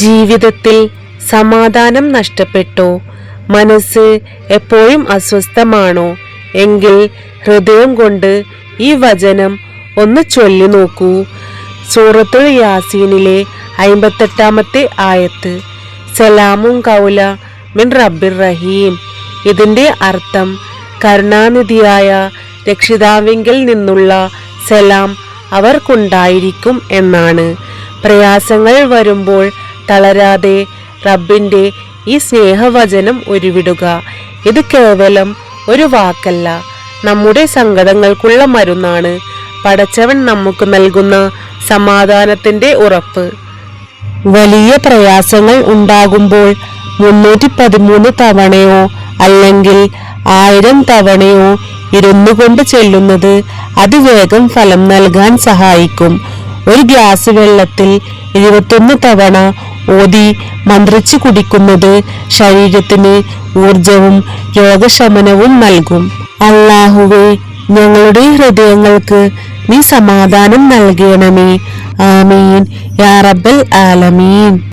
ജീവിതത്തിൽ സമാധാനം നഷ്ടപ്പെട്ടോ? മനസ്സ് എപ്പോഴും അസ്വസ്ഥമാണോ? എങ്കിൽ ഹൃദയം കൊണ്ട് ഈ വചനം ഒന്ന് ചൊല്ലി നോക്കൂ. സൂറത്തുൽ യാസീനിലെ 58-ാമത്തെ ആയത്ത്, സലാമുൻ ഖൗല മിൻ റബ്ബിർ റഹീം. ഇതിന്റെ അർത്ഥം കരുണാനിധിയായ രക്ഷിതാവിങ്കിൽ നിന്നുള്ള സലാം അവർക്കുണ്ടായിരിക്കും എന്നാണ്. പ്രയാസങ്ങൾ വരുമ്പോൾ തളരാതെ റബ്ബിന്റെ ഈ സ്നേഹവചനം ഉരുവിടുക. ഇത് കേവലം ഒരു വാക്കല്ല, നമ്മുടെ സങ്കടങ്ങൾക്കുള്ള മരുന്നാണ്. പടച്ചവൻ നമുക്ക് നൽകുന്ന സമാധാനത്തിന്റെ ഉറപ്പ്. വലിയ പ്രയാസങ്ങൾ ഉണ്ടാകുമ്പോൾ 313 തവണയോ അല്ലെങ്കിൽ 1000 തവണയോ ഇരുന്നുകൊണ്ട് ചെല്ലുന്നത് അതിവേഗം ഫലം നൽകാൻ സഹായിക്കും. ഒരു ഗ്ലാസ് വെള്ളത്തിൽ 21 തവണ ഓതി മന്ത്രിച്ചു കുടിക്കുന്നത് ശരീരത്തിന് ഊർജവും രോഗശമനവും നൽകും. അല്ലാഹുവേ, ഞങ്ങളുടെ ഹൃദയങ്ങൾക്ക് നീ സമാധാനം നൽകണമേ. ആമീൻ യാ റബ്ബൽ ആലമീൻ.